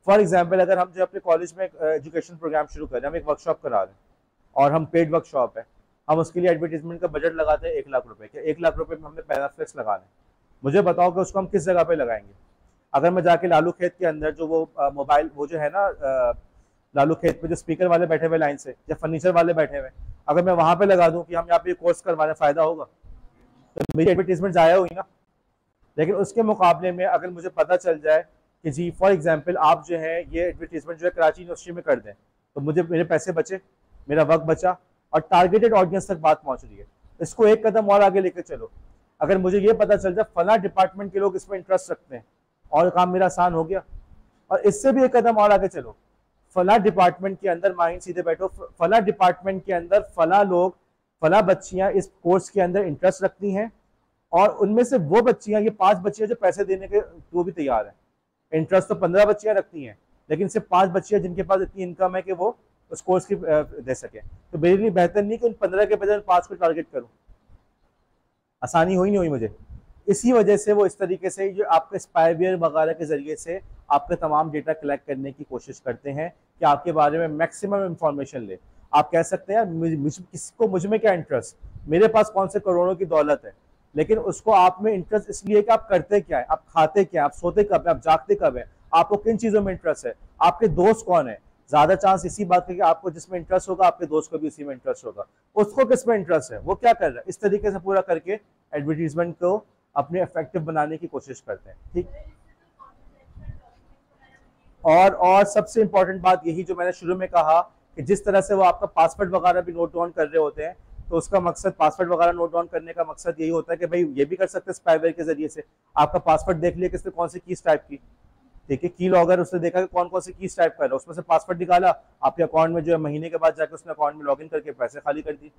फॉर एग्जांपल अगर हम जो अपने कॉलेज में एजुकेशन प्रोग्राम शुरू करें, हम एक वर्कशॉप करा रहे हैं और हम पेड वर्कशॉप है, हम उसके लिए एडवर्टीजमेंट का बजट लगाते हैं 1 लाख रुपए के। 1 लाख रुपए में हमने पैराफ्लेक्स लगाने, मुझे बताओ कि उसको हम किस जगह पे लगाएंगे? अगर मैं जाके लालू खेत के अंदर जो वो मोबाइल वो जो है ना लालू खेत पे जो स्पीकर वाले बैठे हुए लाइन से या फर्नीचर वाले बैठे हुए, अगर मैं वहां पे लगा दूं कि हम यहाँ पे कोर्स करवाने, फायदा होगा? तो मेरी एडवर्टीजमेंट जाया हुई ना। लेकिन उसके मुकाबले में अगर मुझे पता चल जाए कि जी फॉर एग्जांपल आप जो है ये एडवर्टीजमेंट जो है कराची यूनिवर्सिटी में कर दें, तो मुझे मेरे पैसे बचे, मेरा वक्त बचा, और टारगेटेड ऑडियंस तक बात पहुंच रही है। इसको एक कदम और आगे लेकर चलो, अगर मुझे ये पता चल जाए फला डिपार्टमेंट के लोग इसमें इंटरेस्ट रखते हैं, और काम मेरा आसान हो गया। और इससे भी एक कदम और आगे चलो, फला डिपार्टमेंट के अंदर, माइंड सीधे बैठो, फला डिपार्टमेंट के अंदर फला लोग, फला बच्चियां इस कोर्स के अंदर इंटरेस्ट रखती हैं, और उनमें से वो बच्चियां, ये 5 बच्चियां जो पैसे देने के वो भी तैयार है। इंटरेस्ट तो 15 बच्चियां रखती हैं, लेकिन सिर्फ 5 बच्चियां जिनके पास इतनी इनकम है कि वो उस कोर्स की दे सके। तो मेरे लिए बेहतर नहीं कि उन 15 के बजाय 5 को टारगेट करूं, आसानी हुई नहीं हुई मुझे। इसी वजह से वो इस तरीके से जो आपके स्पाईवेयर वगैरह के जरिए से आपके तमाम डेटा कलेक्ट करने की कोशिश करते हैं कि आपके बारे में मैक्सिमम इंफॉर्मेशन ले। आप कह सकते हैं किसको मुझ में क्या इंटरेस्ट, मेरे पास कौन से करोड़ों की दौलत है, लेकिन उसको आप में इंटरेस्ट इसलिए कि आप करते क्या है, आप खाते क्या है, आप सोते कब है, आप जागते कब है, आपको किन चीजों में इंटरेस्ट है, आपके दोस्त कौन है। ज्यादा चांस इसी बात का कि आपको जिसमें इंटरेस्ट होगा आपके दोस्त को भी उसी में इंटरेस्ट होगा, उसको किस में इंटरेस्ट है, वो क्या कर रहा है। इस तरीके से पूरा करके एडवर्टीजमेंट को अपने इफेक्टिव बनाने की कोशिश करते हैं। ठीक, और सबसे इंपॉर्टेंट बात यही जो मैंने शुरू में कहा कि जिस तरह से वो आपका पासवर्ड वगैरह भी नोट डाउन कर रहे होते हैं, तो उसका मकसद, पासवर्ड वगैरह नोट डाउन करने का मकसद यही होता है कि भाई ये भी कर सकते हैं स्पाईवेयर के जरिए से, आपका पासवर्ड देख लिया किसने कौन सी कीज टाइप की, ठीक है, की लॉगर उसने देखा कि कौन कौन सी कीज टाइप कर रहा है, उसमें से पासवर्ड निकाला, आपके अकाउंट में जो है महीने के बाद जाकर उसने अकाउंट में लॉगिन करके पैसे खाली कर दिए।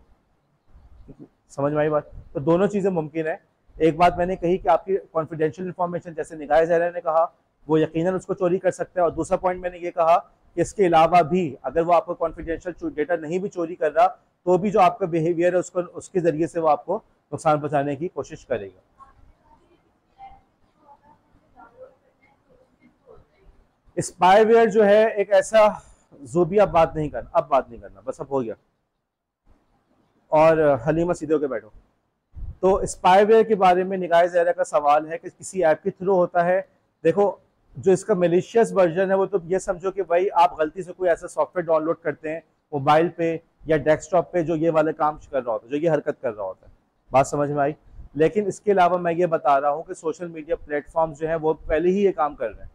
समझ में आई बात। तो दोनों चीजें मुमकिन है। एक बात मैंने कही कि आपकी कॉन्फिडेंशियल इंफॉर्मेशन जैसे निगाह ज़हरा ने कहा वो यकीनन उसको चोरी कर सकता है, और दूसरा पॉइंट मैंने ये कहा कि इसके अलावा भी अगर वो आपको कॉन्फिडेंशियल डेटा नहीं भी चोरी कर रहा तो भी जो आपका बिहेवियर है उसको, उसके जरिए से वो आपको नुकसान पहुंचाने की कोशिश करेगा। स्पाईवेयर जो है एक ऐसा, जो भी अब बात नहीं करना, बस अब हो गया, और हलीमा सीधे होके बैठो। तो स्पाईवेयर के बारे में निगाह ज़हरा का सवाल है कि किसी ऐप के थ्रू होता है। देखो जो इसका मेलिशियस वर्जन है वो तो ये समझो कि भाई आप गलती से कोई ऐसा सॉफ्टवेयर डाउनलोड करते हैं मोबाइल पे या डेस्कटॉप पे जो ये वाले काम कर रहा होता है, जो ये हरकत कर रहा होता है। बात समझ में आई। लेकिन इसके अलावा मैं ये बता रहा हूँ कि सोशल मीडिया प्लेटफॉर्म जो है वो पहले ही ये काम कर रहे हैं,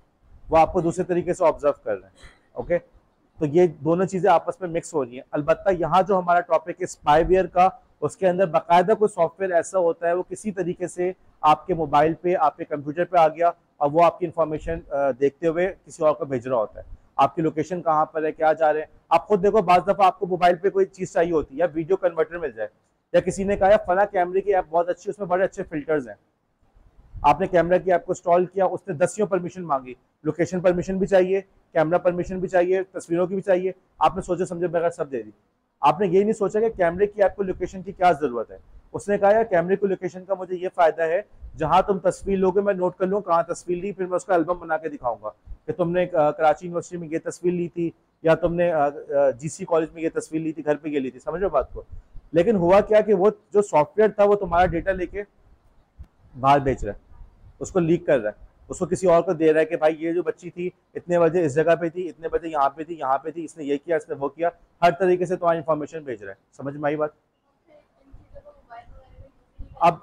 वो आपको दूसरे तरीके से ऑब्जर्व कर रहे हैं। ओके, तो ये दोनों चीज़ें आपस में मिक्स हो रही हैं। अलबत्ता यहाँ जो हमारा टॉपिक है स्पाईवेयर का, उसके अंदर बाकायदा कोई सॉफ्टवेयर ऐसा होता है वो किसी तरीके से आपके मोबाइल पे, आपके कंप्यूटर पे आ गया और वो आपकी इंफॉर्मेशन देखते हुए किसी और को भेज रहा होता है। आपकी लोकेशन कहाँ पर है, क्या जा रहे हैं, आप खुद देखो। बाज़ दफ़ा आपको मोबाइल पे कोई चीज़ चाहिए होती है या वीडियो कन्वर्टर मिल जाए, या किसी ने कहा फला कैमरे की ऐप बहुत अच्छी, उसमें बड़े अच्छे फिल्टर्स हैं, आपने कैमरा की ऐप को इंस्टॉल किया, उसने 10 परमिशन मांगी, लोकेशन परमिशन भी चाहिए, कैमरा परमिशन भी चाहिए, तस्वीरों की भी चाहिए, आपने सोचे समझे बगैर सब दे दी। आपने ये नहीं सोचा कि कैमरे की ऐप को लोकेशन की क्या जरूरत है। उसने कहा यार कैमरे को लोकेशन का मुझे ये फायदा है, जहां तुम तस्वीर लोगे मैं नोट कर लूँ कहाँ तस्वीर ली, फिर मैं उसका एल्बम बना के दिखाऊंगा कि तुमने कराची यूनिवर्सिटी में ये तस्वीर ली थी, या तुमने GC कॉलेज में ये तस्वीर ली थी, घर पे ये ली थी। समझ लो बात को। लेकिन हुआ क्या कि वो जो सॉफ्टवेयर था वो तुम्हारा डेटा लेके बाहर बेच रहा है, उसको लीक कर रहा है, उसको किसी और को दे रहा है कि भाई ये जो बच्ची थी इतने बजे इस जगह पे थी, इतने बजे यहाँ पे थी, यहाँ पे थी, इसने ये किया, इसने वो किया, हर तरीके से तुम्हारी इंफॉर्मेशन भेज रहा है। समझ में आई बात। अब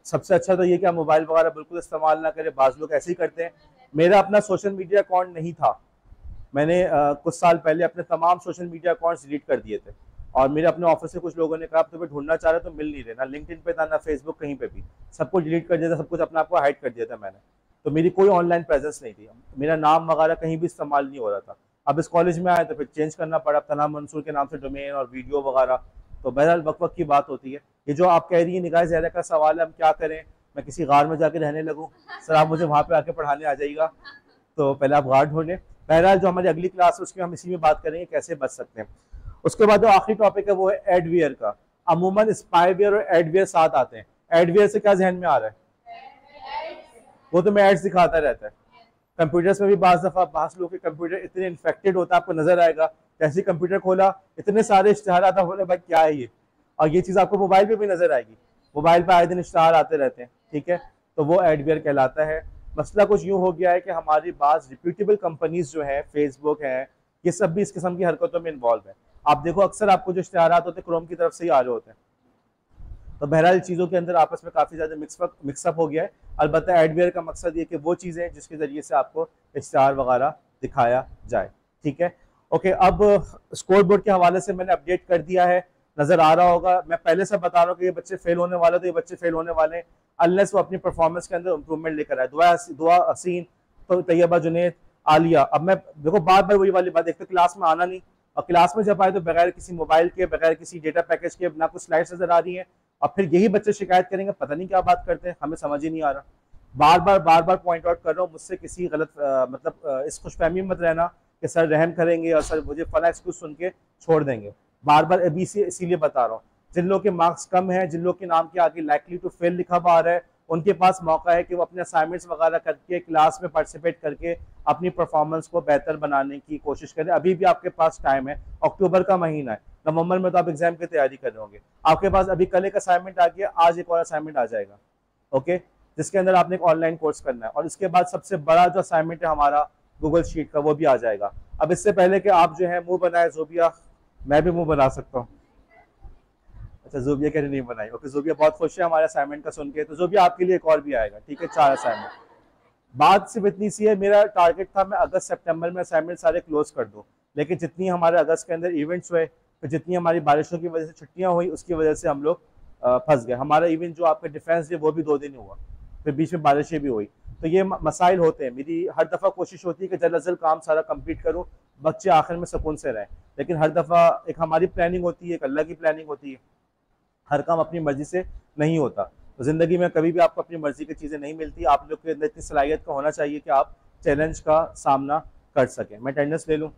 सबसे अच्छा तो ये कि आप मोबाइल वगैरह बिल्कुल इस्तेमाल ना करें, बाज़ लोग ऐसे ही करते हैं। मेरा अपना सोशल मीडिया अकाउंट नहीं था, मैंने कुछ साल पहले अपने तमाम सोशल मीडिया अकाउंट्स डिलीट कर दिए थे, और मेरे अपने ऑफिस से कुछ लोगों ने कहा तुम्हें ढूंढना चाह रहे तो मिल नहीं रहे, ना लिंक्डइन पे था ना फेसबुक, कहीं पे भी सब कुछ डिलीट कर दिया था, सब कुछ अपने आप को हाइड कर दिया था मैंने। तो मेरी कोई ऑनलाइन प्रेजेंस नहीं थी, मेरा नाम वगैरह कहीं भी इस्तेमाल नहीं हो रहा था। अब इस कॉलेज में आए तो फिर चेंज करना पड़ा, तनाम मंसूर के नाम से डोमेन और वीडियो वगैरह। तो बहरहाल वक्त वक्त की बात होती है। ये जो आप कह रही है निगाह ज़हरा का सवाल है, हम क्या करें, मैं किसी गार में जाके रहने लगूँ? सर आप मुझे वहाँ पे आके पढ़ाने आ जाइएगा, तो पहले आप गार ढूंढें। बहरहाल जो हमारी अगली क्लास है उसमें हम इसी में बात करेंगे कैसे बच सकते हैं। उसके बाद जो आखिरी टॉपिक है वो है एडवेयर का। अमूमन स्पाईवेयर और एडवेयर साथ आते हैं। एडवेयर से क्या जहन में आ रहा है? वो तो मैं एड्स दिखाता रहता है। कंप्यूटर्स में भी बाज़ दफ़ा बाज़ लोग के कंप्यूटर इतने इन्फेक्टेड होता है, आपको नजर आएगा जैसे कंप्यूटर खोला इतने सारे इश्तहार आता, बोले भाई क्या है ये। और ये चीज़ आपको मोबाइल पे भी नजर आएगी, मोबाइल पे आए दिन इश्तहार आते रहते हैं, ठीक है, तो वो एडवेयर कहलाता है। मसला कुछ यूँ हो गया है कि हमारी बाज़ रिप्यूटेबल कंपनीज जो है, फेसबुक है, ये सब भी इस किस्म की हरकतों में इन्वॉल्व है। आप देखो अक्सर आपको जो इश्तहारात होते हैं क्रोम की तरफ से ही आ रहे होते हैं। तो बहरहाल चीज़ों के अंदर आपस में काफ़ी ज़्यादा मिक्सअप हो गया है। अलबत्ता एडवेयर का मकसद ये कि वो चीज़ें जिसके ज़रिए से आपको इश्तहार वगैरह दिखाया जाए, ठीक है। ओके, अब स्कोर बोर्ड के हवाले से मैंने अपडेट कर दिया है। नजर आ रहा होगा। मैं पहले से बता रहा हूँ कि ये बच्चे फेल होने वाले, तो ये बच्चे फेल होने वाले अनलेस वो अपनी परफॉर्मेंस के अंदर इंप्रूवमेंट लेकर आए। दुआ हसीन, तो तैयबा, जुनेद, आलिया। अब मैं देखो बार बार वही वाली बात, एक तो क्लास में आना नहीं, और क्लास में जब आए तो बगैर किसी मोबाइल के, बगैर किसी डेटा पैकेज के, ना कुछ स्लाइड्स नजर आ रही है, और फिर यही बच्चे शिकायत करेंगे पता नहीं क्या बात करते हैं, हमें समझ ही नहीं आ रहा। बार बार पॉइंट आउट कर रहा हूँ, मुझसे किसी गलत इस खुशफहमी में मत रहना कि सर रहम करेंगे और सर मुझे फला एक्सक्यूज सुन के छोड़ देंगे। बार बार अभी इसीलिए बता रहा हूँ, जिन लोगों के मार्क्स कम है, जिन लोग के नाम के आगे लाइकली टू फेल लिखा हुआ आ रहा है, उनके पास मौका है कि वो अपने असाइनमेंट्स वगैरह करके क्लास में पार्टिसिपेट करके अपनी परफॉर्मेंस को बेहतर बनाने की कोशिश करें। अभी भी आपके पास टाइम है, अक्टूबर का महीना है, नवंबर में तो आप एग्जाम की तैयारी कर रहे होंगे। आपके पास अभी कल एक असाइनमेंट आ गया, आज एक और असाइनमेंट आ जाएगा, ओके, जिसके अंदर आपने एक ऑनलाइन कोर्स करना है, और इसके बाद सबसे बड़ा जो असाइनमेंट है हमारा गूगल शीट का, वो भी आ जाएगा। अब इससे पहले कि आप जो है मुंह बनाए जोबिया, मैं भी मुंह बना सकता हूँ। अच्छा, जोबिया कह रही नहीं बनाई, ओके, जोबिया बहुत खुश है हमारे असाइनमेंट का सुन के, तो जोबिया आपके लिए एक और भी आएगा, ठीक है, 4 असाइनमेंट। बात सिर्फ इतनी सी है, मेरा टारगेट था मैं अगस्त सितंबर में असाइनमेंट सारे क्लोज कर दूं, लेकिन जितनी हमारे अगस्त के अंदर इवेंट्स हुए, फिर जितनी हमारी बारिशों की वजह से छुट्टियां हुई, उसकी वजह से हम लोग फंस गए। हमारा इवेंट जो आपका डिफेंस डे, वो भी 2 दिन हुआ, फिर बीच में बारिशें भी हुई, तो ये मसाइल होते हैं। मेरी हर दफ़ा कोशिश होती है कि जल्द अज जल्द काम सारा कंप्लीट करूँ, बच्चे आखिर में सुकून से रहें, लेकिन हर दफ़ा एक हमारी प्लानिंग होती है, एक अल्लाह की प्लानिंग होती है, हर काम अपनी मर्जी से नहीं होता। तो ज़िंदगी में कभी भी आपको अपनी मर्जी की चीज़ें नहीं मिलती। आप लोग के अंदर इतनी सलाहियत का होना चाहिए कि आप चैलेंज का सामना कर सकें। मैं अटेंडेंस ले लूँ।